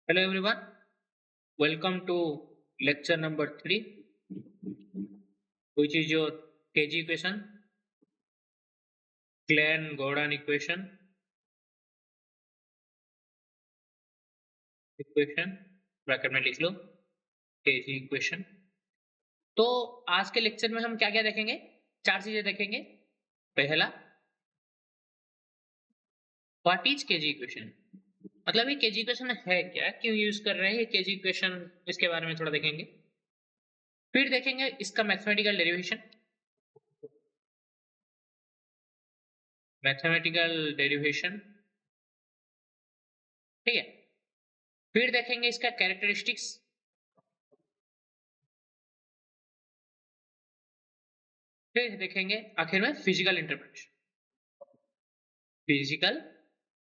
Hello everyone, welcome to lecture number 3, which is your KG equation, Klein-Gordon equation, bracket में लिख लो KG equation। तो आज के lecture में हम क्या क्या देखेंगे? चार चीजें देखेंगे। पहला, व्हाट इज KG इक्वेशन, मतलब ये KG इक्वेशन है क्या, क्यों यूज कर रहे हैं ये KG इक्वेशन, इसके बारे में थोड़ा देखेंगे। फिर देखेंगे इसका मैथमेटिकल डेरिवेशन, ठीक है। फिर देखेंगे इसका कैरेक्टरिस्टिक्स, फिर देखेंगे आखिर में फिजिकल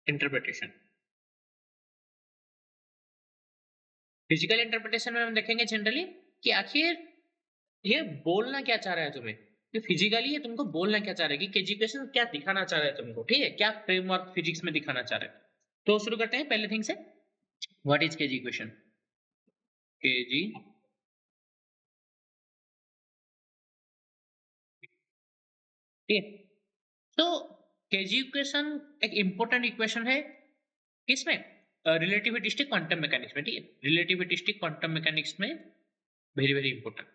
इंटरप्रिटेशन। फिजिकल इंटरप्रिटेशन में हम देखेंगे जनरली कि आखिर ये बोलना क्या चाह रहा है तुम्हें, कि फिजिकली ये तुमको बोलना क्या चाह रहा है, कि एजुकेशन क्या दिखाना चाह रहा है तुमको, ठीक है, क्या फ्रेमवर्क फिजिक्स में दिखाना चाह रहा है। तो शुरू करते हैं पहले थिंग से, what is KG equation. KG ठीक है। तो केजी इक्वेशन एक इंपॉर्टेंट इक्वेशन है, किसमें? रिलेटिविस्टिक क्वांटम मैकेनिक्स में, ठीक है, रिलेटिविस्टिक क्वांटम मैकेनिक्स में वेरी वेरी इंपॉर्टेंट।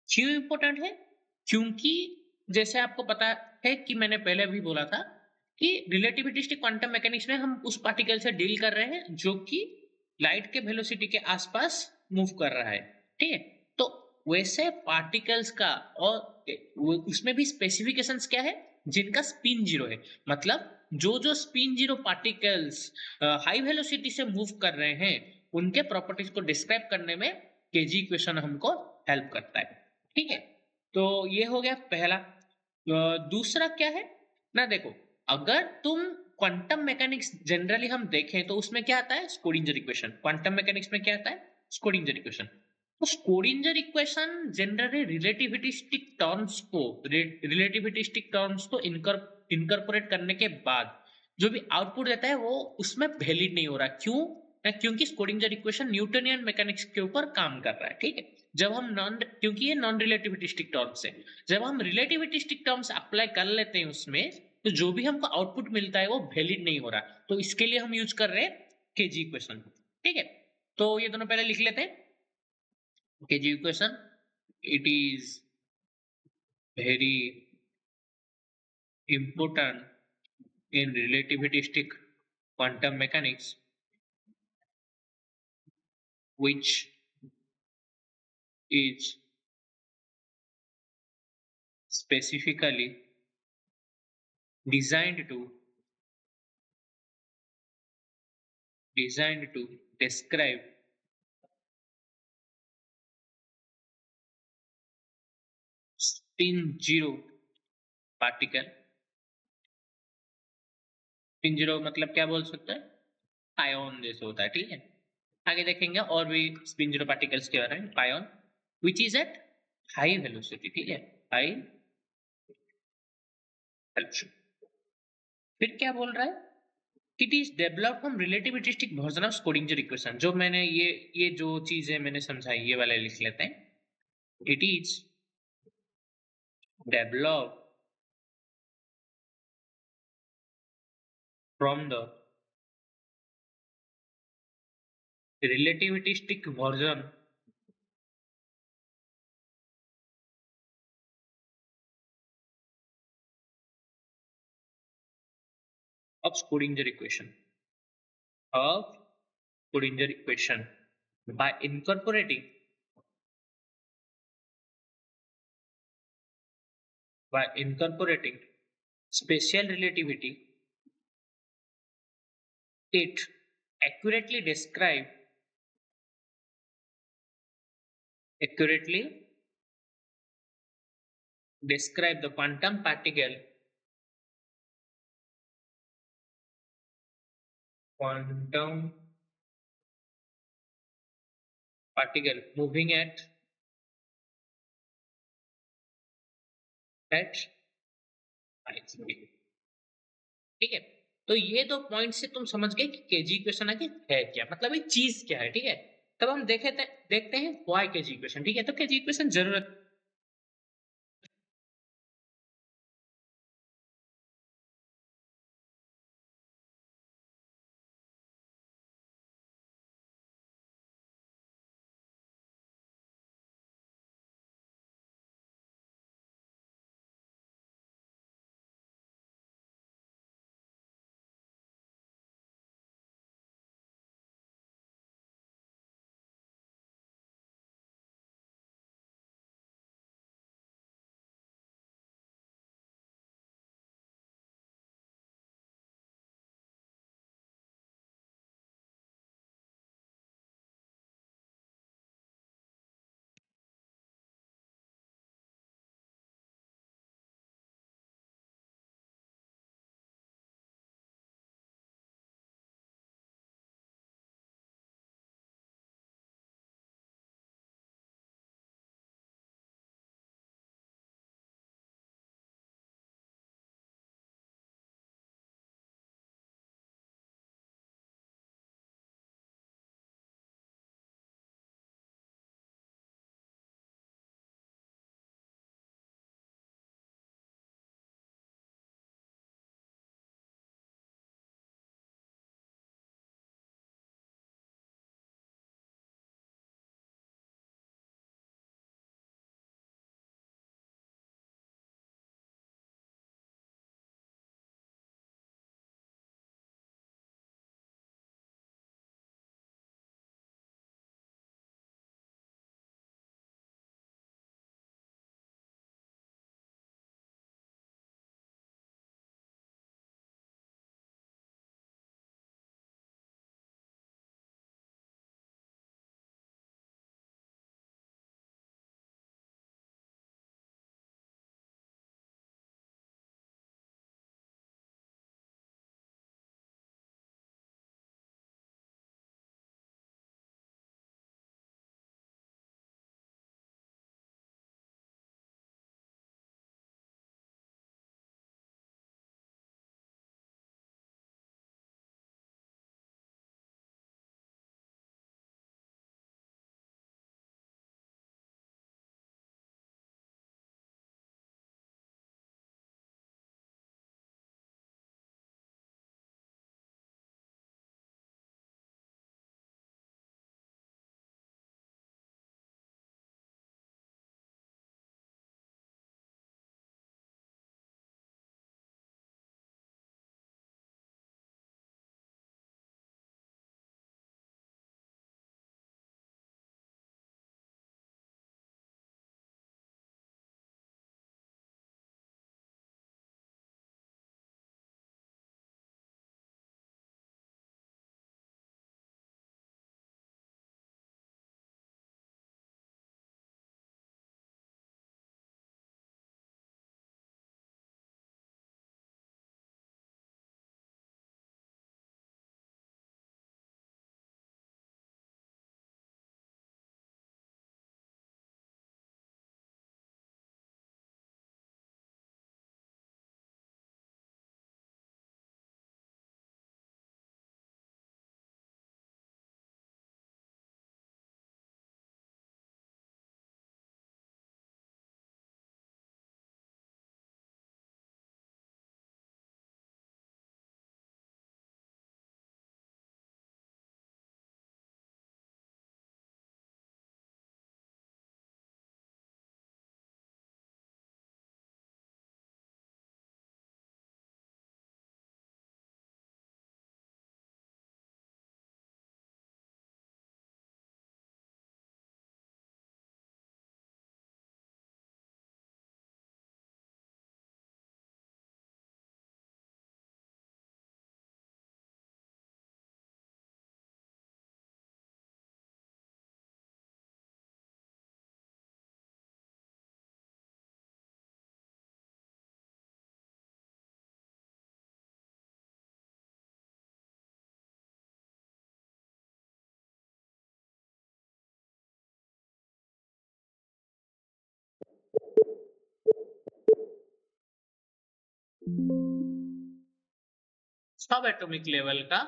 क्यों इंपॉर्टेंट है? क्योंकि जैसे आपको पता है कि मैंने पहले भी बोला था कि रिलेटिविस्टिक क्वांटम मैकेनिक्स में हम उस पार्टिकल से डील कर रहे हैं जो कि लाइट के वेलोसिटी के आसपास मूव कर रहा है, ठीक है। तो वैसे पार्टिकल्स का और उसमें भी स्पेसिफिकेशंस क्या है, जिनका स्पिन जीरो है, मतलब जो जो spin zero particles high velocity से मूव कर रहे हैं उनके प्रॉपर्टीज को डिस्क्राइब करने में केजी इक्वेशन हमको हेल्प करता है, ठीक है। तो ये हो गया पहला। दूसरा क्या है ना, देखो, अगर तुम क्वांटम मैकेनिक्स जनरली हम देखें तो उसमें क्या आता है, स्क्रोडिंजर इक्वेशन। क्वांटम मैकेनिक्स में क्या आता है, स्क्रोडिंजर इक्वेशन। तो Schrödinger equation generally relativistic terms को इनकॉर्पोरेट करने के बाद जो भी आउटपुट देता है वो उसमें वैलिड नहीं हो रहा। क्यों? क्योंकि स्क्रोडिंजर इक्वेशन न्यूटनियन मैकेनिक्स के ऊपर काम कर रहा है, ठीक है। जब हम नॉन क्योंकि ये नॉन रिलेटिविस्टिक टर्म्स है, जब हम रिलेटिविस्टिक टर्म्स अप्लाई कर लेते हैं उसमें, तो जो भी हमको आउटपुट मिलता है वो वैलिड नहीं हो रहा। तो इसके लिए हम यूज कर रहे हैं केजी इक्वेशन, ठीक है। तो ये दोनों पहले लिख लेते हैं। KG equation, it is very important in relativistic quantum mechanics, which is specifically designed to describe spin zero particle। Spin zero मतलब क्या बोल सकते हैं, आयोन जैसे होता है, ठीक है। आगे देखेंगे और भी स्पिन जीरो पार्टिकल्स के बारे में, ion which is at high velocity, ठीक है, हाई वेलोसिटी। फिर क्या बोल रहा है, it is developed from relativistic version of Schrödinger equation. जो मैंने ये जो चीजें मैंने समझाई ये वाले लिख लेते हैं। It is developed from the relativistic version of Schrödinger equation by incorporating special relativity. It accurately describe the quantum particle moving at high speed, ठीक है। तो ये 2 पॉइंट से तुम समझ गए कि केजी इक्वेशन आगे है क्या, मतलब एक चीज क्या है, ठीक है। तब हम देखते हैं व्हाई केजी इक्वेशन, ठीक है। तो केजी इक्वेशन जरूरत सब एटॉमिक लेवल का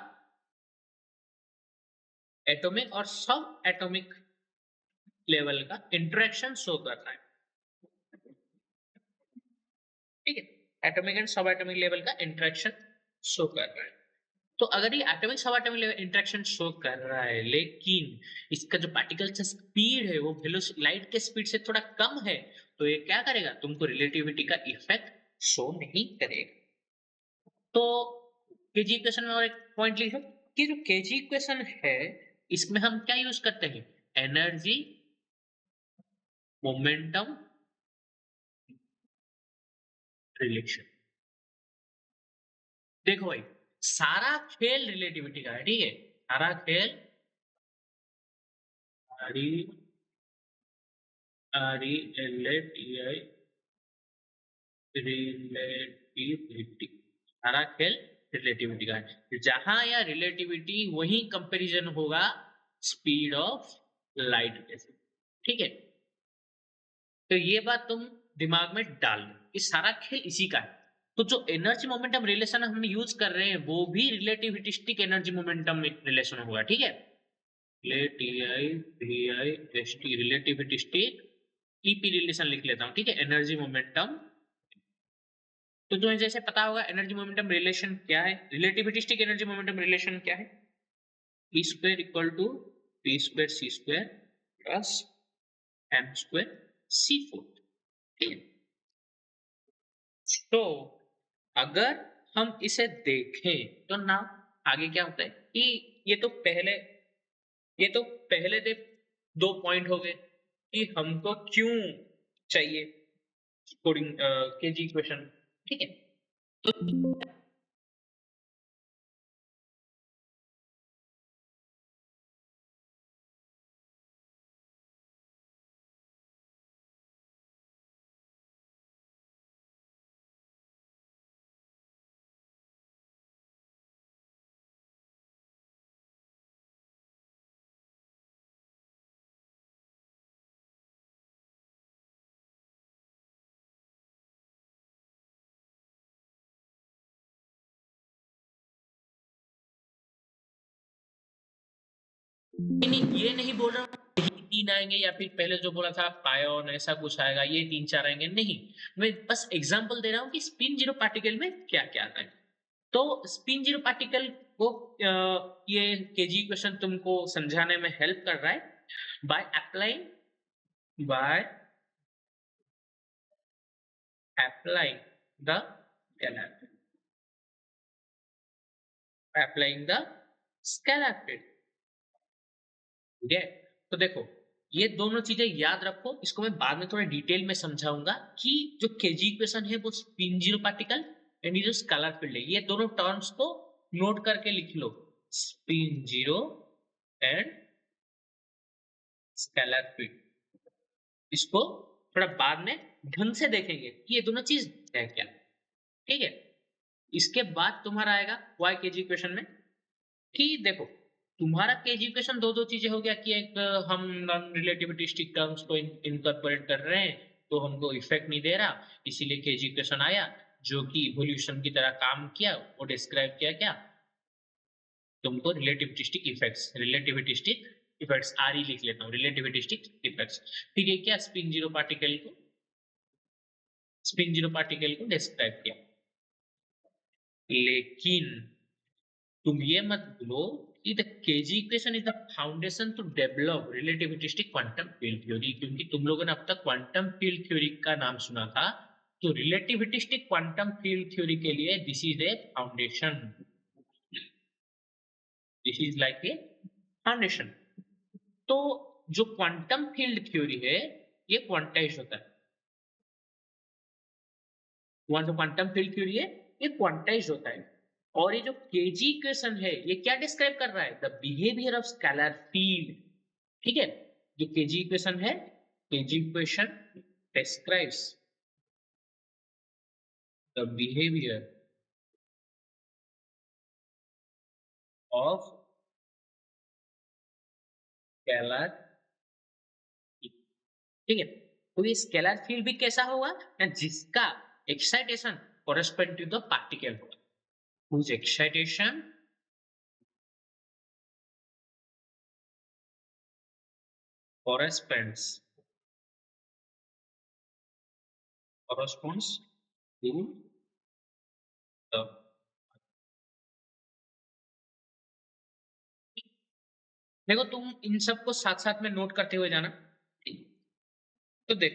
एटॉमिक और सब एटॉमिक लेवल का इंटरेक्शन शो कर रहा है। ठीक है, एटॉमिक एंड सब एटॉमिक लेवल का इंटरेक्शन शो कर रहा है। तो अगर ये एटॉमिक सब एटॉमिक लेवल इंटरेक्शन शो कर रहा है, लेकिन इसका जो पार्टिकल से स्पीड है वो लाइट के स्पीड से थोड़ा कम है, तो ये क्या करेगा, तुमको रिलेटिविटी का इफेक्ट शो नहीं करेगा। तो केजी इक्वेशन में और एक पॉइंट लिखो कि जो केजी इक्वेशन है इसमें हम क्या यूज करते हैं, एनर्जी मोमेंटम रिलेशन। देखो भाई, सारा खेल रिलेटिविटी का है, ठीक है, सारा खेल रिलेटिविटी, सारा खेल रिलेटिविटी का है। जहां या रिलेटिविटी वही कंपैरिजन होगा स्पीड ऑफ लाइट के साथ। ठीक है, तो ये बात तुम दिमाग में डाल लो कि सारा खेल इसी का है। तो जो एनर्जी मोमेंटम रिलेशन हम यूज कर रहे हैं वो भी रिलेटिविस्टिक एनर्जी मोमेंटम रिलेशन होगा। ठीक है, रिलेटिविस्टिक ईपी रिलेशन लिख लेता हूं। ठीक है, एनर्जी मोमेंटम। तो तुम्हें जैसे पता होगा एनर्जी मोमेंटम रिलेशन क्या है, रिलेटिविस्टिक एनर्जी मोमेंटम रिलेशन क्या है, E square equal to P square C square plus M square C four. ठीक है, तो अगर हम इसे देखें तो ना आगे क्या होता है कि ये तो पहले ये तो पहले दे दो पॉइंट हो गए कि हमको क्यों चाहिए कोडिंग केजी इक्वेशन। ठीक है, तो नहीं, ये नहीं बोल रहा हूँ यही तीन आएंगे या फिर पहले जो बोला था पायोन ऐसा कुछ आएगा, ये तीन चार आएंगे, नहीं। मैं बस एग्जांपल दे रहा हूँ कि स्पिन जीरो पार्टिकल में क्या क्या आता है। तो स्पिन जीरो पार्टिकल को ये केजी क्वेश्चन तुमको समझाने में हेल्प कर रहा है by applying the applying the scalar field. ठीक है, तो देखो ये दोनों चीजें याद रखो, इसको मैं बाद में थोड़ा डिटेल में समझाऊंगा कि जो केजी इक्वेशन है वो स्पिन जीरो पार्टिकल एंड ये जो स्केलर फील्ड है, ये दोनों टर्म्स को नोट करके लिख लो, spin zero and scalar field. इसको थोड़ा बाद में ढंग से देखेंगे कि ये दोनों चीज है क्या। ठीक है, इसके बाद तुम्हारा आएगा वाई केजी इक्वेशन में कि देखो तुम्हारा केजी इक्वेशन दो दो चीजें हो गया कि एक हम नॉन रिलेटिविस्टिक टर्म्स को इनकॉर्पोरेट कर रहे हैं तो हमको इफेक्ट नहीं दे रहा, इसीलिए केजी इक्वेशन आया जो कि इवोल्यूशन की तरह काम किया, वो डिस्क्राइब किया क्या, तुमको रिलेटिविस्टिक इफेक्ट्स आर ही लिख लेता हूँ, रिलेटिविस्टिक इफेक्ट्स। ठीक है, क्या स्पिन जीरो पार्टिकल को डिस्क्राइब किया, लेकिन तुम ये मत भूलो कि the KG equation is the foundation to develop relativistic quantum field theory, क्योंकि तुम लोगों ने अब तक क्वांटम फील्ड थ्योरी का नाम सुना था, तो रिलेटिविस्टिक क्वांटम फील्ड थ्योरी के लिए this is a foundation, this is like a foundation. तो जो क्वांटम फील्ड थ्योरी है ये क्वांटाइज होता है, वहां जो क्वांटम फील्ड थ्योरी है ये क्वांटाइज होता है। और ये जो केजी इक्वेशन है ये क्या डिस्क्राइब कर रहा है, the behaviour of scalar field. ठीक है, जो केजी इक्वेशन है, KG equation describes the behaviour of scalar. ठीक है, तो ये स्केलर फील्ड भी कैसा होगा ना, जिसका एक्साइटेशन कोरेस्पोंड टू द पार्टिकल होगा। whose excitation corresponds to the देखो तुम इन सबको साथ साथ में नोट करते हुए जाना। तो देख,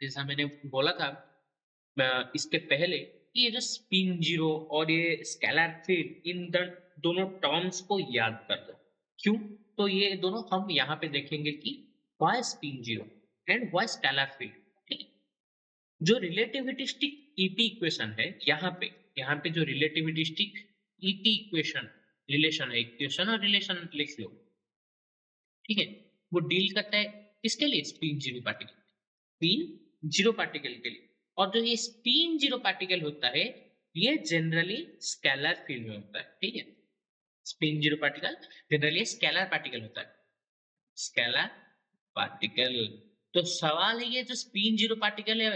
जैसा मैंने बोला था इसके पहले कि ये जो स्पिन जीरो और ये स्केलर फील्ड, इन दोनों टर्म्स को याद कर दो। क्यों? तो ये दोनों हम यहाँ पे देखेंगे कि why spin zero and why scalar field. ठीक है? जो रिलेटिविस्टिक ईटी इक्वेशन है यहाँ पे जो रिलेटिविस्टिक ईटी इक्वेशन रिलेशन है, इक्वेशन और रिलेशन लिख लो। ठीक है? वो डील करता है किसके लिए? Spin zero particle, spin zero particle के लिए। और जो ये स्पिन जीरो पार्टिकल होता है ये जनरली स्केलर फील्ड में होता है। ठीक है? Spin zero particle generally scalar particle होता है, स्केलर पार्टिकल। तो सवाल है ये जो स्पिन जीरो पार्टिकल है,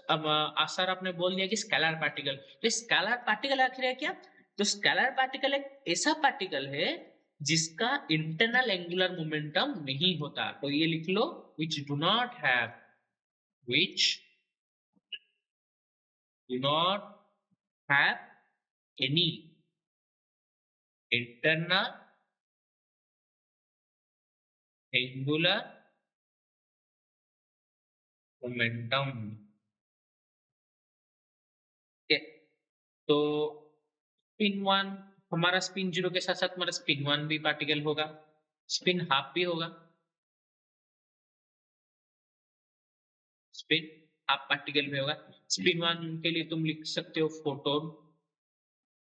अब सर आपने बोल दिया कि स्केलर पार्टिकल, तो स्केलर पार्टिकल आखिर है क्या? तो स्केलर पार्टिकल एक ऐसा पार्टिकल है जिसका इंटरनल एंगुलर मोमेंटम नहीं होता। तो ये लिख लो, which do not have, which do not have any internal angular momentum। ठीक है? तो स्पिन वन, हमारा स्पिन जीरो के साथ साथ हमारा स्पिन वन भी पार्टिकल होगा, स्पिन हाफ भी होगा। स्पिन हाफ पार्टिकल भी होगा। स्पिन वन के लिए तुम लिख सकते हो फोटोन,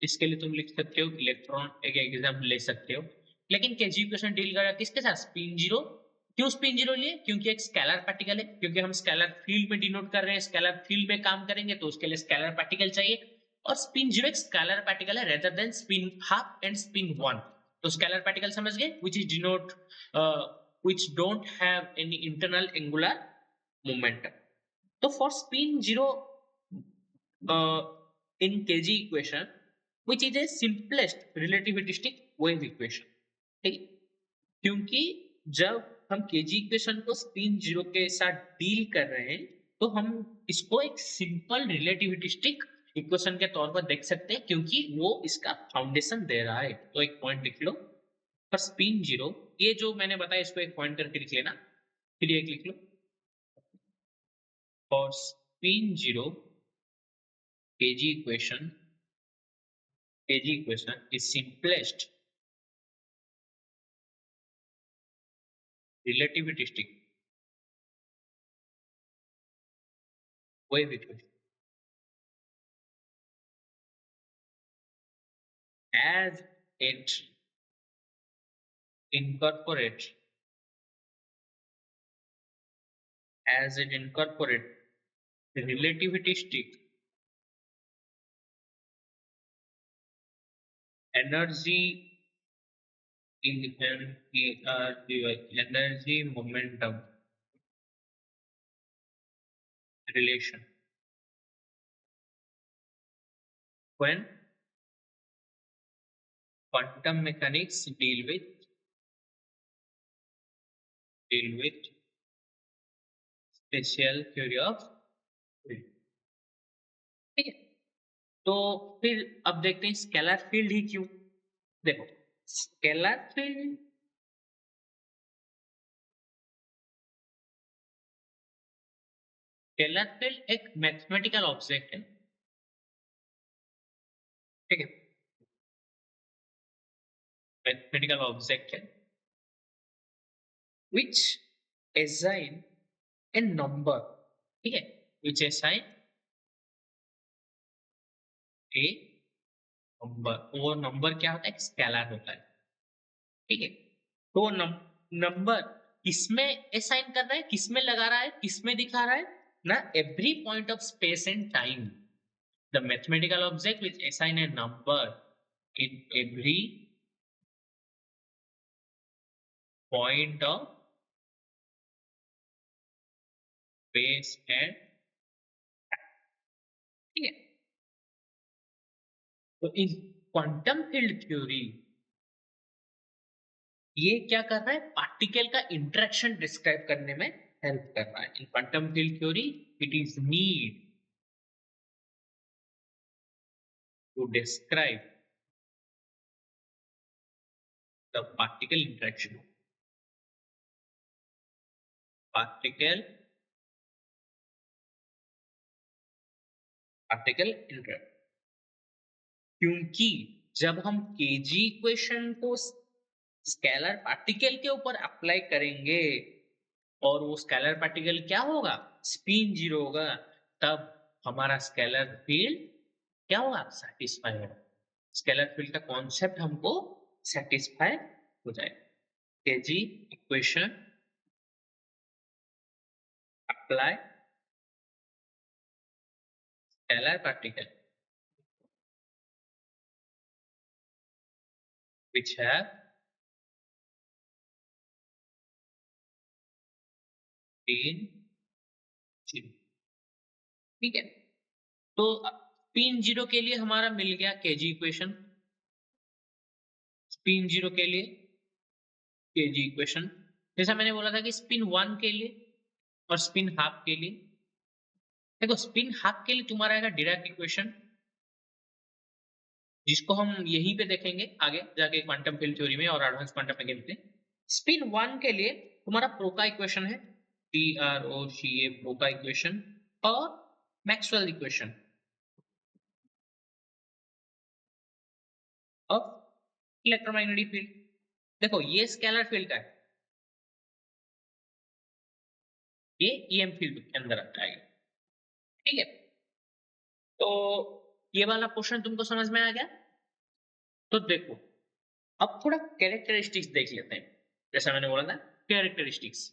इसके लिए तुम लिख सकते हो इलेक्ट्रॉन, एक एग्जाम्पल ले सकते हो। लेकिन केजी इक्वेशन डील कर रहा है किसके साथ? Spin zero. क्यों स्पिन जीरो लिए? क्योंकि एक स्केलर पार्टिकल है, क्योंकि हम स्केलर फील्ड में डिनोट कर रहे हैं, स्केलर फील्ड में काम करेंगे तो उसके लिए स्केलर पार्टिकल चाहिए। और स्पिन जीरो एक स्केलर पार्टिकल है rather than spin half and spin one. तो स्केलर पार्टिकल समझ गए, which is denote which don't have any internal angular momentum. So for spin zero in kg equation, which is a simplest relativistic wave equation, ठीक? क्योंकि जब हम KG equation को spin zero के साथ डील कर रहे हैं तो हम इसको एक सिंपल रिलेटिविस्टिक इक्वेशन के तौर पर देख सकते हैं, क्योंकि वो इसका फाउंडेशन दे रहा है। तो एक पॉइंट लिख लो पर स्पिन जीरो, ये जो मैंने बताया इसको एक पॉइंट करके लिख लेना, फिर एक लिख लो और spin zero kg equation, kg equation is simplest relativistic wave equation as it incorporates relativistic energy energy momentum relation when quantum mechanics deal with special theory of field। ठीक है? तो फिर अब देखते हैं स्केलर फील्ड ही क्यों। देखो, स्केलर फील्ड स्केलर फील्ड एक मैथमेटिकल ऑब्जेक्ट है। ठीक है? मैथमेटिकल ऑब्जेक्ट है which assign a number। ठीक है? which assign a number। वो नंबर क्या होता है? स्केलर होता है। ठीक है? तो वो नंबर किसमें असाइन कर रहा है, किसमें लगा रहा है, किसमें दिखा रहा है ना? Every point of space and time the mathematical object which assign A number in every point of space and, ठीक है? तो इन क्वांटम फील्ड थ्योरी ये क्या कर रहा है, पार्टिकल का इंटरेक्शन डिस्क्राइब करने में हेल्प कर रहा है। In quantum field theory it is need to describe the particle interaction, particle particle interaction. क्योंकि जब हम केजी इक्वेशन को स्केलर पार्टिकल के ऊपर अप्लाई करेंगे और वो स्केलर पार्टिकल क्या होगा, स्पिन जीरो होगा, तब हमारा स्केलर फील्ड क्या होगा, सेटिस्फाई होगा। स्केलर फील्ड का कॉन्सेप्ट हमको सेटिस्फाई हो जाएगा। KG equation apply scalar particle which have been zero। ठीक है, तो स्पिन जीरो के लिए हमारा मिल गया केजी इक्वेशन, स्पिन जीरो के लिए केजी इक्वेशन। जैसा मैंने बोला था कि स्पिन वन के लिए और स्पिन हाफ के लिए, देखो स्पिन हाफ के लिए तुम्हारा आएगा डिराक इक्वेशन, जिसको हम यहीं पे देखेंगे आगे जाके क्वांटम फील्ड थ्योरी में और एडवांस क्वांटम मैकेनिक्स में। स्पिन वन के लिए तुम्हारा प्रोका इक्वेशन है, PROCA प्रोका इक्वेशन, और Maxwell equation of electromagnetic field. देखो ये स्केलर फील्ड का है, ये EM फील्ड के अंदर आता है। ठीक है, तो ये वाला पोर्शन तुमको समझ में आ गया। तो देखो अब थोड़ा कैरेक्टरिस्टिक्स देख लेते हैं, जैसा मैंने बोला था कैरेक्टरिस्टिक्स।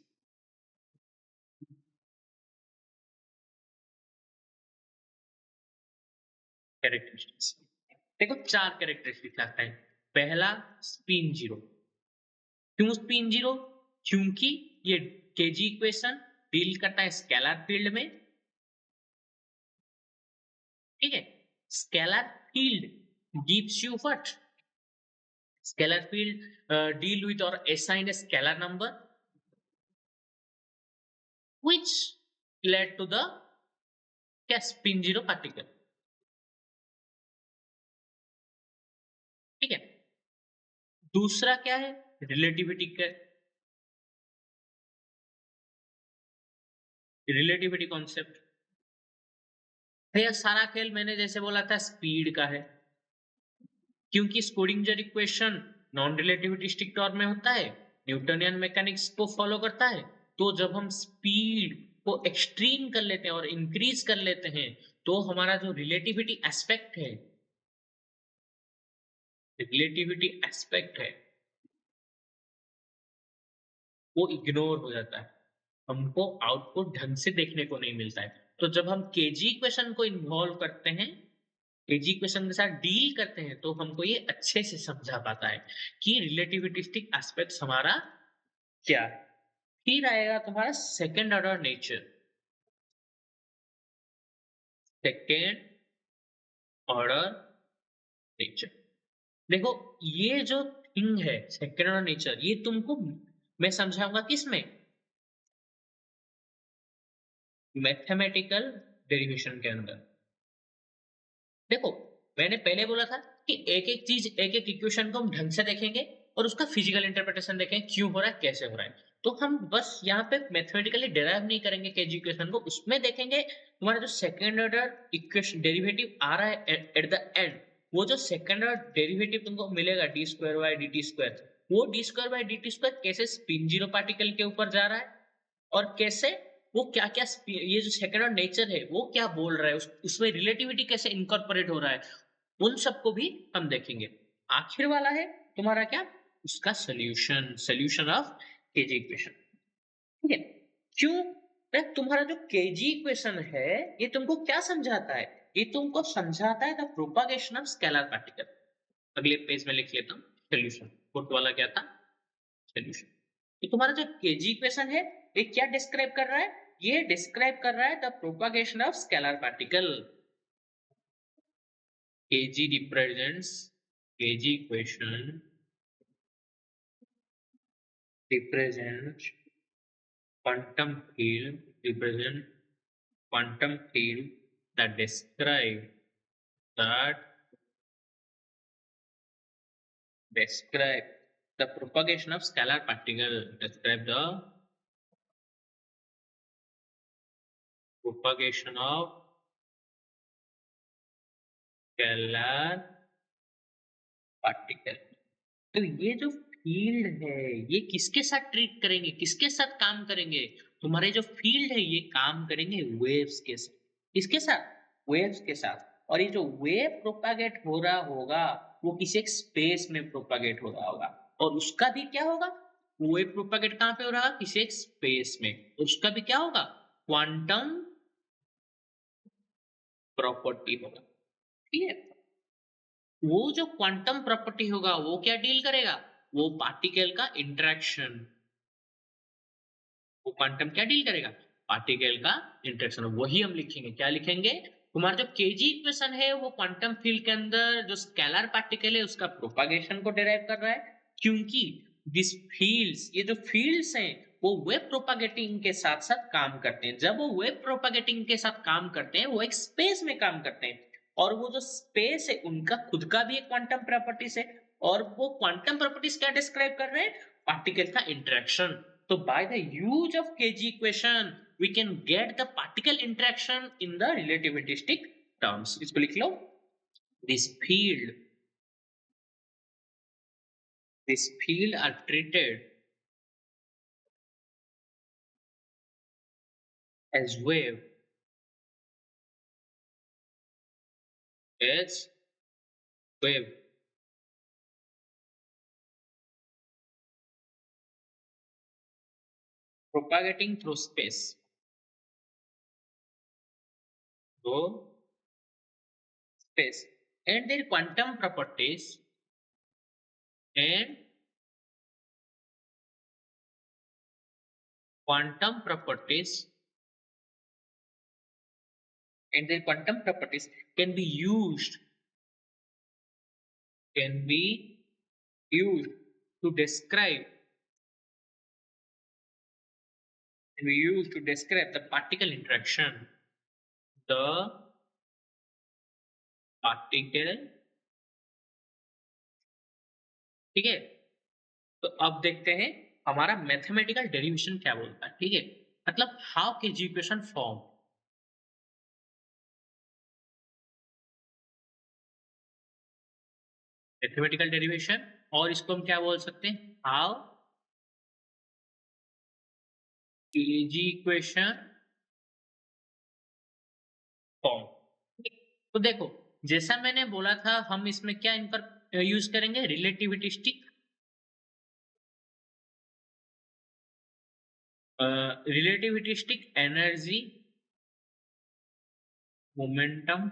कैरेक्टरिस्टिक्स देखो, चार कैरेक्टरिस्टिक्स आता है। पहला स्पिन जीरो। क्यों स्पिन जीरो, क्योंकि ये केजी इक्वेशन डील करता है स्केलर फील्ड में। ठीक है, scalar field gives you what, scalar field deal with or assign a scalar number which led to the spin zero particle। ठीक है, दूसरा क्या है, रिलेटिविटी का, रिलेटिविटी कॉन्सेप्ट। भैया सारा खेल मैंने जैसे बोला था स्पीड का है, क्योंकि Schrödinger equation non relativistic term में होता है, न्यूटनियन मैकेनिक्स को फॉलो करता है। तो जब हम स्पीड को एक्सट्रीम कर लेते हैं और इंक्रीज कर लेते हैं, तो हमारा जो रिलेटिविटी एस्पेक्ट है, रिलेटिविटी एस्पेक्ट है वो इग्नोर हो जाता है, हमको आउटपुट ढंग से देखने को नहीं मिलता है। तो जब हम केजी इक्वेशन को इन्वॉल्व करते हैं, केजी इक्वेशन के साथ डील करते हैं, तो हमको ये अच्छे से समझा पाता है कि रिलेटिविस्टिक एस्पेक्ट हमारा क्या है। फिर आएगा तुम्हारा second order nature, second order nature. देखो ये जो थिंग है सेकेंड ऑर्डर नेचर, ये तुमको मैं समझाऊंगा किसमें, मैथमेटिकल डेरिवेशन के अंदर। देखो मैंने पहले बोला था कि एक एक चीज, एक एक इक्वेशन को हम ढंग से देखेंगे और उसका फिजिकल इंटरप्रिटेशन देखेंगे, क्यों हो रहा है, कैसे हो रहा है। तो हम बस यहाँ पे मैथमेटिकली डिराइव नहीं करेंगे केजी इक्वेशन को, उसमें देखेंगे तुम्हारा जो सेकेंड ऑर्डर इक्वेशन डेरिवेटिव आ रहा है एट द एंड, वो जो सेकेंड ऑर्डर डेरिवेटिव तुमको मिलेगा d square by d t square, वो d square by d t square कैसे स्पिन जीरो पार्टिकल के ऊपर जा रहा है, और कैसे वो क्या क्या ये जो सेकंड ऑर्डर नेचर है वो क्या बोल रहा है, उसमें रिलेटिविटी कैसे इनकॉर्पोरेट हो रहा है, उन सबको भी हम देखेंगे। आखिर वाला है तुम्हारा क्या, उसका solution, solution of KG equation. ठीक है, क्यों, तुम्हारा जो केजी इक्वेशन है ये तुमको क्या समझाता है, ये तुमको समझाता है the propagation of scalar particle. अगले पेज में लिख लेता हूँ सोल्यूशन, फुट वाला क्या था, सोल्यूशन। तो तुम्हारा जो केजी इक्वेशन है ये क्या डिस्क्राइब कर रहा है, ये डिस्क्राइब कर रहा है the propagation of scalar particle. kg represents kg equation represents quantum field represent quantum field that describe the propagation of scalar particle. Describe the propagation of scalar particle. तो ये जो फील्ड है ये किसके साथ ट्रीट करेंगे, किसके साथ काम करेंगे? तुम्हारे जो फील्ड है ये काम करेंगे वेव्स के साथ। किसके साथ? वेव्स के साथ। और ये जो वेव प्रोपागेट हो रहा होगा वो किसी एक स्पेस में प्रोपागेट हो रहा होगा और उसका भी क्या होगा? वेव प्रोपागेट कहाँ पे हो रहा है? किसी एक स्पेस में। उसका भी क्या होगा? क्वांटम प्रॉपर्टी होगा। ठीक है, वो जो क्वांटम प्रॉपर्टी होगा वो क्या डील करेगा? वो पार्टिकल का इंटरेक्शन। वो क्वांटम क्या डील करेगा? पार्टिकल का इंटरेक्शन। वही हम लिखेंगे। क्या लिखेंगे? तुम्हारा जो केजी इक्वेशन है वो क्वांटम फील्ड के अंदर जो स्केलर पार्टिकल है उसका प्रोपागेशन को डिराइव कर रहा है, क्योंकि दिस फील्ड्स, ये जो फील्ड्स हैं वो वेव प्रोपागेटिंग के साथ साथ काम करते हैं। जब वो वेव प्रोपागेटिंग के साथ काम करते हैं वो एक स्पेस में काम करते हैं और वो जो स्पेस है उनका खुद का भी एक क्वांटम प्रॉपर्टीज है और वो क्वांटम प्रॉपर्टीज क्या डिस्क्राइब कर रहे हैं? पार्टिकल का interaction. So by the use of Kg equation, we can get the particle interaction in the relativistic terms. इसको लिख लो। This field are treated as as wave propagating through space. So space and their quantum properties and quantum properties and their quantum properties can be used to describe the particle interaction. The particle, ठीक है। तो अब देखते हैं हमारा mathematical derivation क्या बोलता है। ठीक है, मतलब how KG equation form. Mathematical derivation, और इसको हम क्या बोल सकते हैं? How KG equation form. तो देखो, जैसा मैंने बोला था हम इसमें क्या इन पर यूज करेंगे? Relativistic energy momentum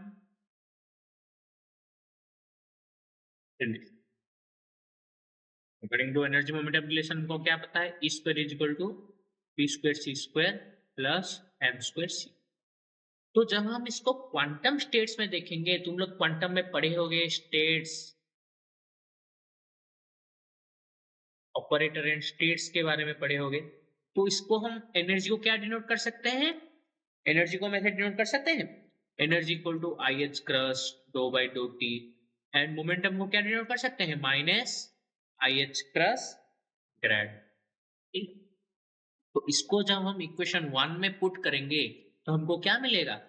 according to energy momentum relation को क्या पता है? E square is equal to P square C square plus M square C. तो जब हम इसको क्वांटम स्टेट्स में देखेंगे, तुम लोग क्वांटम में पढ़े होंगे स्टेट्स, ऑपरेटर एंड स्टेट्स के बारे में पढ़े होंगे। तो इसको हम एनर्जी को क्या डिनोट कर सकते हैं? एनर्जी को हम ऐसे डिनोट कर सकते हैं, energy equal to I H cross dough by dough T. And momentum को क्या डिनोट कर सकते हैं? Minus I H cross grad. तो इसको जब हम इक्वेशन 1 में पुट करेंगे तो हमको क्या मिलेगा?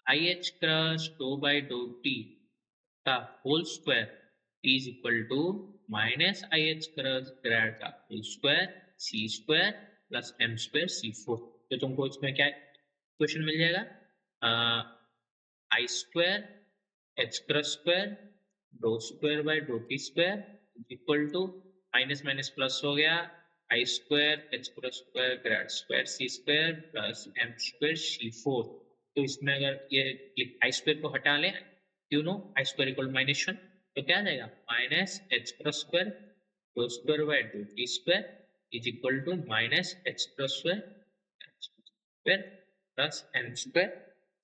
I H cross dough by dough T का whole square is equal to minus I H cross grad का होल स्क्वायर सी स्क्वायर प्लस एम स्क्वायर सी फोर। तो तुमको इसमें क्या क्वेश्चन मिल जाएगा? I square H cross square dough square by dough T square equal to minus minus plus हो गया I square H cross square grad square C square plus M square C four. तो इसमें अगर ये I square को हटा लें, you know I square equal minus one, तो क्या आ जाएगा? Minus H cross square dough square by dough T square is equal to minus H cross square plus M square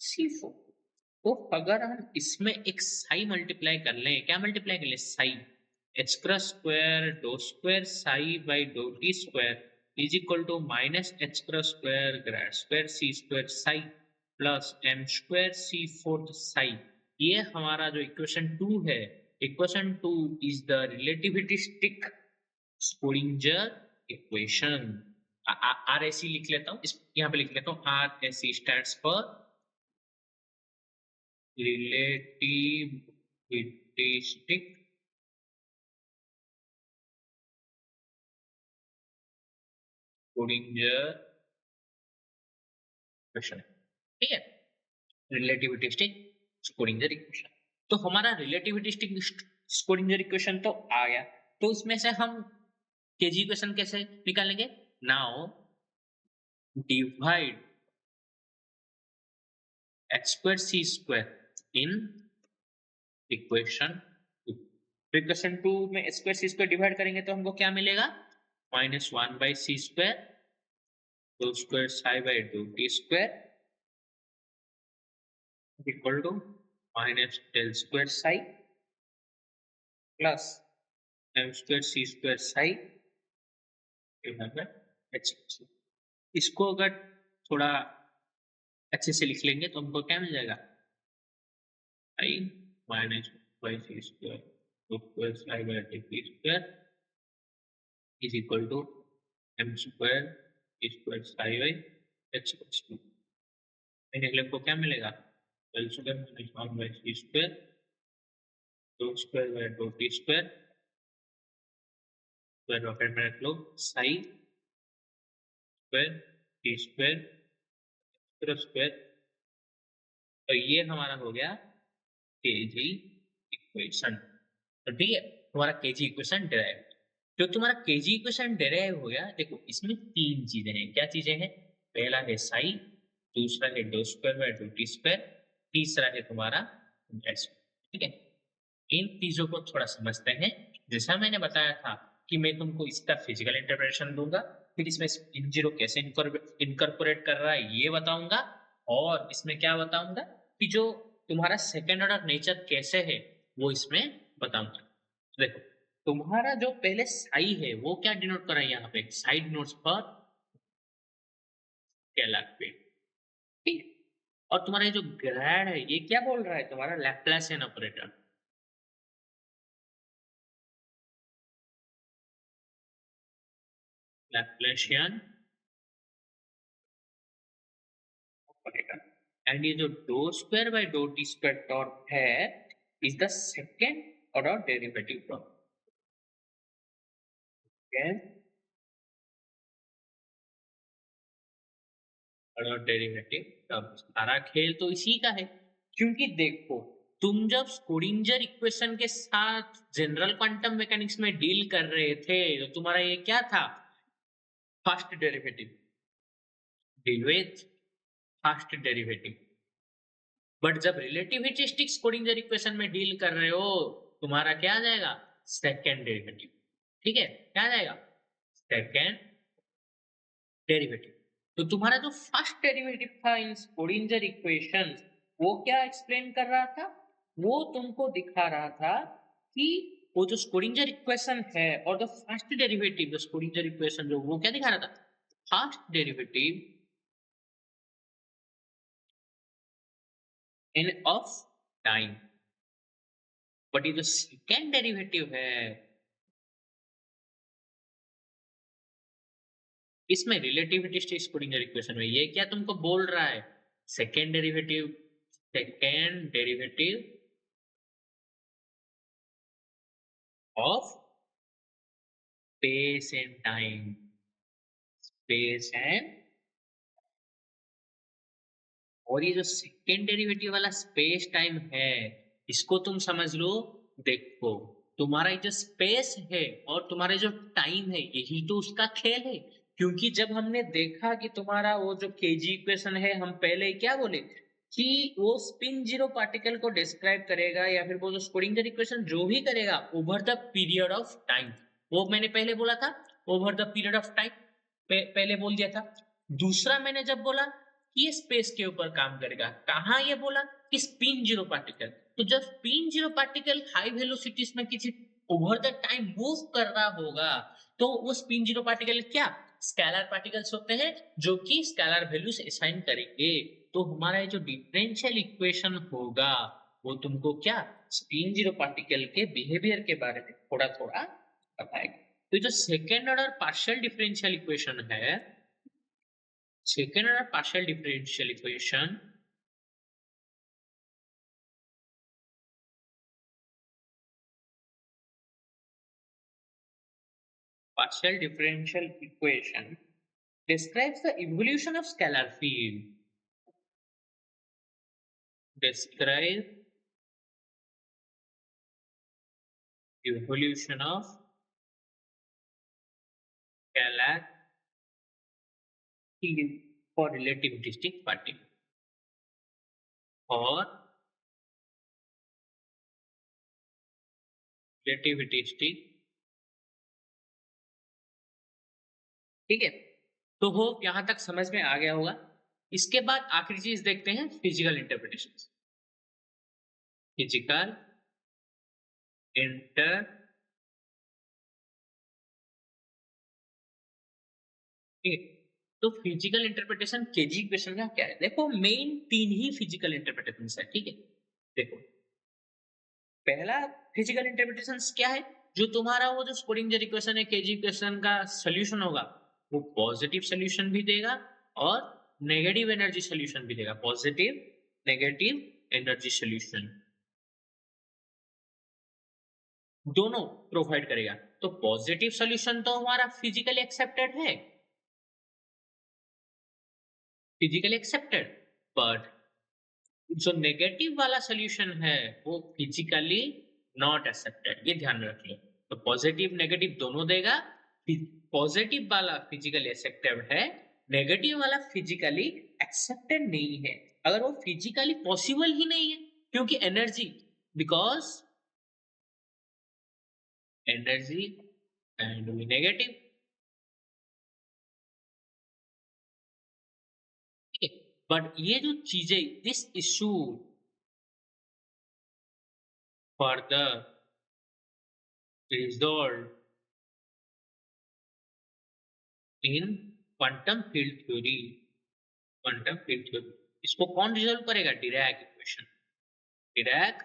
C four. तो अगर हम इसमें एक साई मल्टीप्लाई कर लें, क्या मल्टीप्लाई कर लें? Psi h cross square dough square psi by dough T square is equal to minus h cross square grad square C square psi plus m square C fourth psi. ये हमारा जो equation 2 है, equation 2 is the relativistic Schrodinger equation. R S लिख लेता हूँ, इस यहाँ पे लिख लेता हूँ, R S stands for relativistic Schrodinger equation. ठीक है, रिलेटिविस्टिक स्क्रोडिंजर इक्वेशन। तो हमारा रिलेटिविस्टिक स्क्रोडिंजर इक्वेशन तो आ गया, तो उसमें से हम केजी इक्वेशन कैसे निकालेंगे? Now divide h square c square in equation 2। Equation 2 में h square c square divide करेंगे तो हमको क्या मिलेगा? Minus 1 by C square dough square psi by dough T square equal to minus del square psi plus m square c square psi इसको अगर थोड़ा अच्छे से लिख लेंगे तो हमको क्या मिल जाएगा? I minus by C square dough square psi by T square is equal to m square square psi by h square। निकले को क्या मिलेगा? l square minus 1 by c square doh square by doh T square square bracket में रख लो psi square T square square square. तो ये हमारा हो गया केजी इक्वेशन। तो ठीक है, तुम्हारा केजी इक्वेशन डिराइव। जो तुम्हारा केजी इक्वेशन डिराइव हो गया, देखो इसमें तीन चीजें हैं। क्या चीजें हैं? पहला है साई, दूसरा है do square by dough T square, तीसरा है तुम्हारा एस। ठीक है, इन चीजों को थोड़ा समझते हैं। जैसा मैंने बताया था कि मैं तुमको इसका फिजिकल इंटरप्रिटेशन दूंगा, फिर इसमें इन जीरो कैसे इनकॉर्पोरेट कर रहा है ये बताऊंगा, और इसमें क्या बताऊंगा कि जो तुम्हारा सेकेंड ऑर्डर नेचर कैसे है वो इसमें बताऊंगा। देखो तुम्हारा जो पहले साई है वो क्या डिनोट कर रहा है? यहाँ पे साइड नोट्स पर स्केलर पे। ठीक है, और तुम्हारा ये जो ग्रेड है ये क्या बोल रहा है? तुम्हारा Laplacian operator. Laplacian operator. And ये जो doh square by dough T square torque है is the second order derivative torque. Order derivative term. सारा खेल तो इसी का है, क्योंकि देखो तुम जब स्क्रोडिंजर इक्वेशन के साथ जनरल क्वांटम मैकेनिक्स में डील कर रहे थे तो तुम्हारा ये क्या था? First derivative. Deal with first derivative. But जब रिलेटिविस्टिक स्क्रोडिंजर इक्वेशन में डील कर रहे हो तुम्हारा क्या आ जाएगा? Second derivative. ठीक है, क्या आ जाएगा? Second derivative. तो तुम्हारा जो फर्स्ट डेरिवेटिव था इन स्क्रोडिंजर इक्वेशन वो क्या एक्सप्लेन कर रहा था? वो तुमको दिखा रहा था कि वो जो स्क्रोडिंजर इक्वेशन है और द फर्स्ट डेरिवेटिव जो स्क्रोडिंजर इक्वेशन जो वो क्या दिखा रहा था? First derivative in of time. But ये जो सेकेंड डेरिवेटिव है इसमें रिलेटिविस्टिक स्क्रोडिंगर इक्वेशन में ये क्या तुमको बोल रहा है? Second derivative of space and time. Space and, और ये जो सेकेंड डेरिवेटिव वाला स्पेस टाइम है इसको तुम समझ लो। देखो तुम्हारा ये जो स्पेस है और तुम्हारे जो टाइम है यही तो उसका खेल है। क्योंकि जब हमने देखा कि तुम्हारा वो जो केजी इक्वेशन है हम पहले क्या बोले कि वो स्पिन जीरो पार्टिकल को डिस्क्राइब करेगा या फिर वो जो स्क्रोडिंगर इक्वेशन जो भी करेगा over the period of time. वो मैंने पहले बोला था over the period of time, पहले बोल दिया था। दूसरा मैंने जब बोला कि ये स्पेस के ऊपर काम करेगा। कहाँ ये बोला कि स्पिन जीरो पार्टिकल। तो जब spin zero particle high velocities में किसी ओवर द टाइम मूव कर रहा होगा, तो वो स्पिन जीरो पार्टिकल क्या स्केलर पार्टिकल्स होते हैं जो कि स्केलर वैल्यूज असाइन करेंगे। तो हमारा ये जो डिफरेंशियल इक्वेशन होगा वो तुमको क्या स्पिन जीरो पार्टिकल के बिहेवियर के बारे में थोड़ा थोड़ा बताएगा। तो जो second order partial differential equation है, second order partial differential equation describes the evolution of scalar field. Describe evolution of scalar field for relativistic particle or relativistic। ठीक है, तो हो यहां तक समझ में आ गया होगा। इसके बाद आखिरी चीज देखते हैं फिजिकल इंटरप्रिटेशन। फिजिकल इंटर ठीक है, तो फिजिकल इंटरप्रिटेशन केजी इक्वेशन का क्या है? देखो मेन तीन ही फिजिकल इंटरप्रिटेशन है। ठीक है, देखो पहला फिजिकल इंटरप्रिटेशन क्या है? जो तुम्हारा वो जो स्क्रोडिंगर इक्वेशन है केजी इक्वेशन का सॉल्यूशन होगा वो पॉजिटिव सॉल्यूशन भी देगा और नेगेटिव एनर्जी सॉल्यूशन भी देगा। पॉजिटिव नेगेटिव एनर्जी सॉल्यूशन दोनों प्रोवाइड करेगा। तो पॉजिटिव सॉल्यूशन तो हमारा फिजिकली एक्सेप्टेड है, फिजिकली एक्सेप्टेड, बट जो नेगेटिव वाला सॉल्यूशन है वो फिजिकली नॉट एक्सेप्टेड, ये ध्यान रख लो। तो पॉजिटिव नेगेटिव दोनों देगा। पॉजिटिव वाला फिजिकली एक्सेप्टेड है, नेगेटिव वाला फिजिकली एक्सेप्टेड नहीं है। अगर वो फिजिकली पॉसिबल ही नहीं है क्योंकि energy, because energy and negative. ठीक है, बट ये जो चीजें this issue further resolve in quantum field theory. Quantum field theory इसको कौन रिजॉल्व करेगा? Dirac equation. डिरैक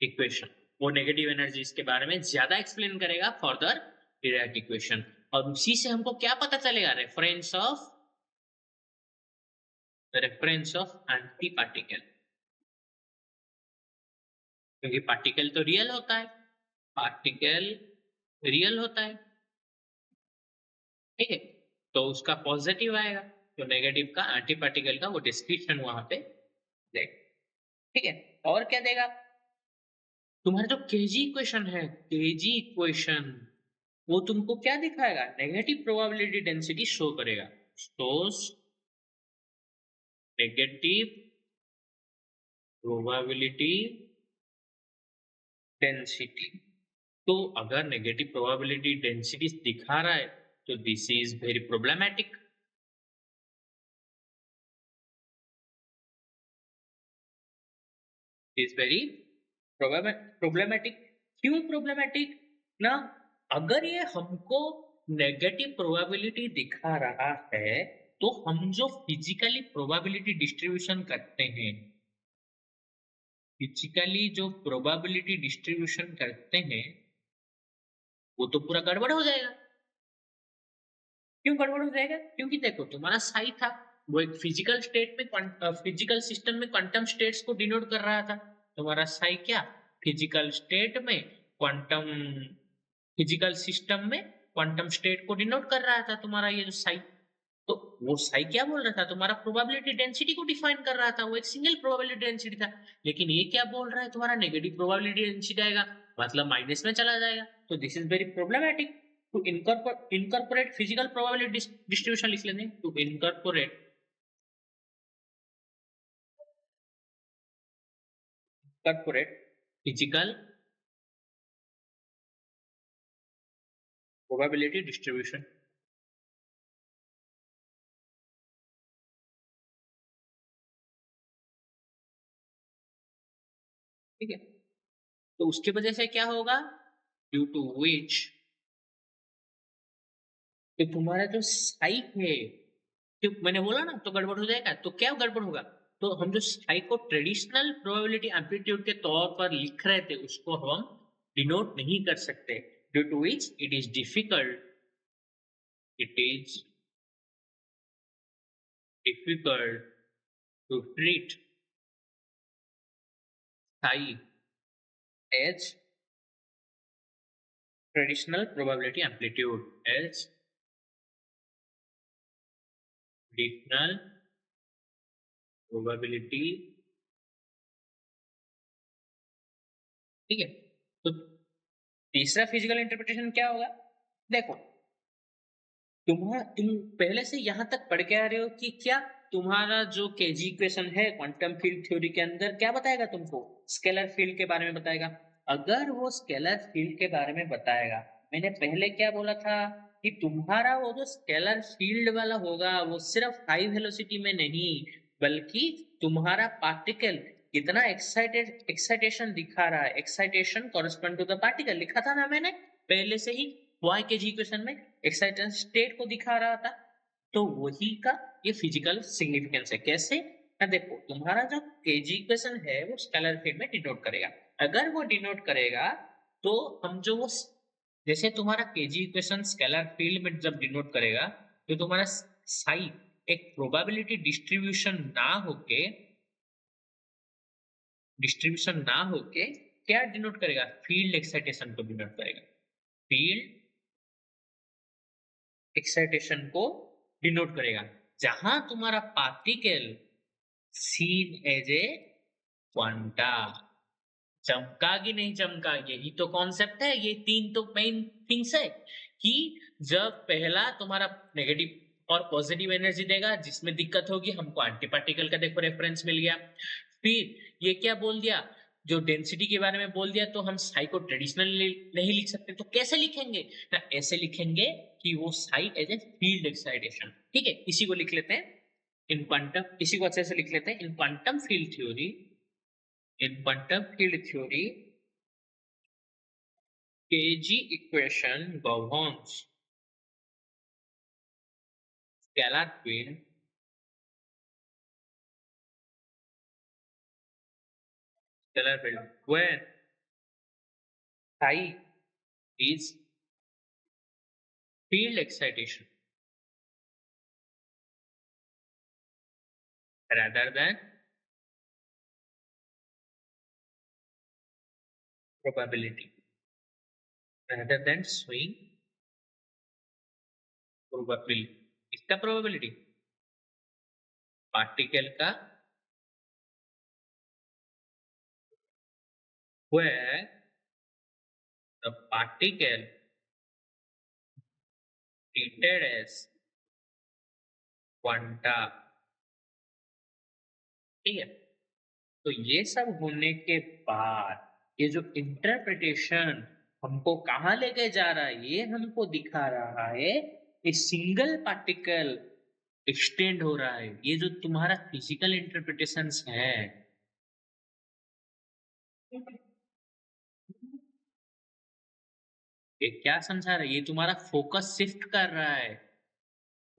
इक्वेशन वो नेगेटिव एनर्जीज के बारे में ज्यादा एक्सप्लेन करेगा फर्दर डिरैक इक्वेशन। और उसी से हमको क्या पता चलेगा? रेफरेंस ऑफ एंटी पार्टिकल, क्योंकि पार्टिकल तो रियल होता है, पार्टिकल रियल होता है। ठीक है, तो उसका पॉजिटिव आएगा, तो नेगेटिव का एंटी पार्टिकल का वो डिस्क्रिप्शन वहां पे देगा। ठीक है, और क्या देगा? तुम्हारा जो केजी इक्वेशन है, केजी इक्वेशन वो तुमको क्या दिखाएगा? नेगेटिव प्रोबेबिलिटी डेंसिटी शो करेगा। Shows negative probability density. तो अगर नेगेटिव प्रोबेबिलिटी डेंसिटी दिखा रहा है तो this is very problematic. Is very problematic. क्यों प्रॉब्लमैटिक ना? अगर ये हमको नेगेटिव प्रोबेबिलिटी दिखा रहा है तो हम जो फिजिकली प्रोबेबिलिटी डिस्ट्रीब्यूशन करते हैं, फिजिकली जो प्रोबेबिलिटी डिस्ट्रीब्यूशन करते हैं वो तो पूरा गड़बड़ हो जाएगा। क्यों गड़बड़ हो जाएगा? क्योंकि देखो तुम्हारा साई था वो एक फिजिकल स्टेट में फिजिकल सिस्टम में क्वांटम स्टेट्स को डिनोट कर रहा था। तुम्हारा साई क्या फिजिकल स्टेट में क्वांटम फिजिकल सिस्टम में क्वांटम स्टेट को डिनोट कर रहा था तुम्हारा ये जो साई। तो वो साई क्या बोल रहा था? तुम्हारा प्रोबेबिलिटी डेंसिटी को डिफाइन कर रहा था, वो एक सिंगल प्रोबेबिलिटी डेंसिटी था। लेकिन ये क्या बोल रहा है? तुम्हारा नेगेटिव प्रोबेबिलिटी डेंसिटी आएगा, मतलब माइनस में चला जाएगा। तो this is very problematic. To incorporate physical probability distribution लिख लेंगे। To incorporate physical probability distribution. ठीक है, तो उसकी वजह से क्या होगा, ड्यू टू विच, कि तुम्हारा जो साइक है, तो मैंने बोला ना तो गड़बड़ हो जाएगा, तो क्या गड़बड़ होगा, तो हम जो साइक को ट्रेडिशनल प्रोबेबिलिटी एम्पलीट्यूड के तौर पर लिख रहे थे उसको हम डिनोट नहीं कर सकते, due to which it is difficult, it is difficult to treat psi as traditional probability amplitude, as traditional probability, ठीक है। तो तीसरा फिजिकल इंटरप्रिटेशन क्या होगा, देखो तुम पहले से यहां तक पढ़ के आ रहे हो कि क्या तुम्हारा जो केजी इक्वेशन है क्वांटम फील्ड थ्योरी के अंदर क्या बताएगा, तुमको स्केलर फील्ड के बारे में बताएगा। अगर वो स्केलर फील्ड के बारे में बताएगा, मैंने पहले क्या बोला था कि तुम्हारा वो जो स्केलर फील्ड वाला होगा वो सिर्फ हाई वेलोसिटी में नहीं, बल्कि तुम्हारा पार्टिकल कितना एक्साइटेशन दिखा रहा है, excitation correspond to the particle लिखा था ना मैंने पहले से ही, वाई के जी इक्वेशन में एक्साइटेशन स्टेट को दिखा रहा था। तो वही का ये फिजिकल सिग्निफिकेंस है, कैसे ना, देखो तुम्हारा जो केजी इक्वेशन है वो स्केलर फील्ड में डिनोट करेगा, अगर वो डिनोट करेगा तो हम जो वो जैसे तुम्हारा केजी इक्वेशन स्केलर फील्ड में जब डिनोट करेगा तो तुम्हारा साई एक प्रोबेबिलिटी डिस्ट्रीब्यूशन ना होके क्या डिनोट करेगा, फील्ड एक्साइटेशन को डिनोट करेगा, फील्ड एक्साइटेशन को डिनोट करेगा, जहां तुम्हारा particle seen as a quanta, चमका कि नहीं चमका, यही तो कॉन्सेप्ट है, ये तीन तो मेन थिंग्स है कि जब पहला तुम्हारा नेगेटिव और पॉजिटिव एनर्जी देगा जिसमें दिक्कत होगी, हमको एंटी पार्टिकल का देखो रेफरेंस मिल गया, फिर ये क्या बोल दिया, जो डेंसिटी के बारे में बोल दिया, तो हम साई को ट्रेडिशनली नहीं लिख सकते, तो कैसे लिखेंगे ना, ऐसे लिखेंगे कि वो psi as a field excitation, ठीक है, इसी को लिख लेते हैं इन क्वांटम, इसी को अच्छे से लिख लेते हैं इन quantum field theory, in quantum field theory, Kg equation governs scalar field, when psi is field excitation rather than probability, rather than swing probability, इसका probability पार्टिकल का, where the particle treated as quanta, ठीक है। तो ये सब होने के बाद ये जो इंटरप्रिटेशन हमको कहाँ लेके जा रहा है, ये हमको दिखा रहा है कि सिंगल पार्टिकल एक्सटेंड हो रहा है, ये जो तुम्हारा फिजिकल इंटरप्रिटेशन है, ये क्या समझा रहा है, ये तुम्हारा फोकस शिफ्ट कर रहा है,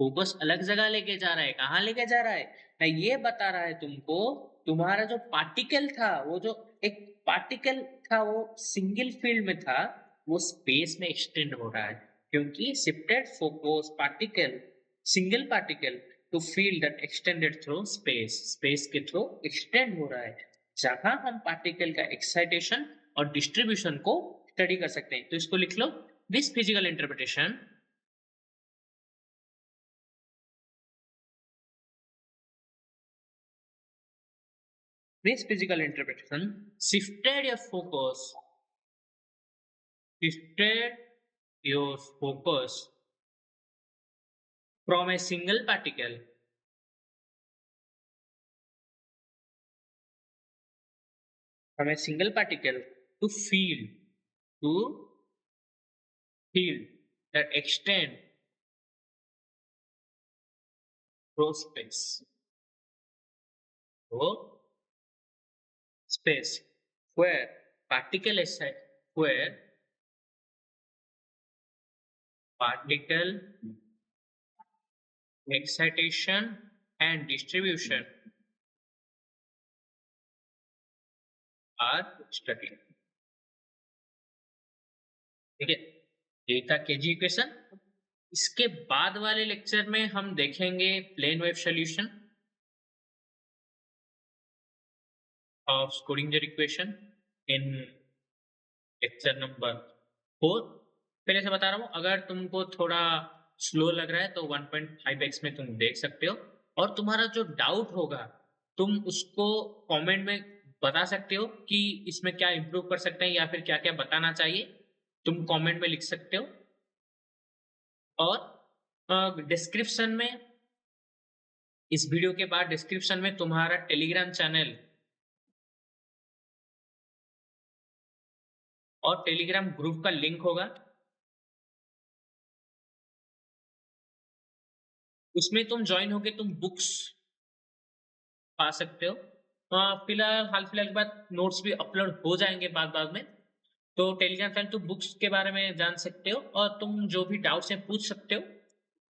फोकस अलग जगह लेके जा रहा है, कहाँ लेके जा रहा है ना, ये बता रहा है तुमको तुम्हारा जो पार्टिकल था, वो जो एक पार्टिकल था वो सिंगल फील्ड में था, वो स्पेस में एक्सटेंड हो रहा है, क्योंकि shifted focus particle, single particle to field that extended through space, space के थ्रू एक्सटेंड हो रहा है, जहां हम पार्टिकल का एक्साइटेशन और डिस्ट्रीब्यूशन को स्टडी कर सकते हैं। तो इसको लिख लो, this physical interpretation, this physical interpretation shifted your focus from a single particle to to field that extend through space, through space, where particle where particle excitation and distribution are studied. ठीक है, ये था KG equation. इसके बाद वाले lecture में हम देखेंगे plane wave solution of Schrodinger equation in lecture number 4। पहले से बता रहा हूँ, अगर तुमको थोड़ा स्लो लग रहा है तो 1.5x में तुम देख सकते हो, और तुम्हारा जो डाउट होगा तुम उसको कमेंट में बता सकते हो कि इसमें क्या इंप्रूव कर सकते हैं या फिर क्या क्या बताना चाहिए, तुम कमेंट में लिख सकते हो। और डिस्क्रिप्शन में, इस वीडियो के बाद डिस्क्रिप्शन में तुम्हारा टेलीग्राम चैनल और टेलीग्राम ग्रुप का लिंक होगा, उसमें तुम ज्वाइन होके तुम बुक्स पा सकते हो। फिलहाल हाल फिलहाल के बाद नोट्स भी अपलोड हो जाएंगे बाद बाद में, तो टेलीग्राम चैनल तुम बुक्स के बारे में जान सकते हो और तुम जो भी डाउट्स हैं पूछ सकते हो।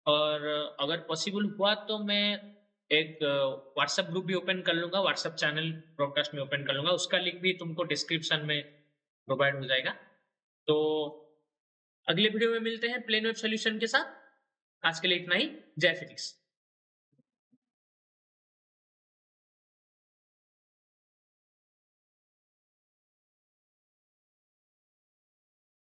और अगर पॉसिबल हुआ तो मैं एक व्हाट्सएप ग्रुप भी ओपन कर लूंगा, व्हाट्सएप चैनल ब्रॉडकास्ट में ओपन कर लूंगा, उसका लिंक भी तुमको डिस्क्रिप्शन में प्रोवाइड हो जाएगा। तो अगले वीडियो में मिलते हैं प्लेन वेव सॉल्यूशन के साथ। आज के लिए इतना ही। जय फिजिक्स।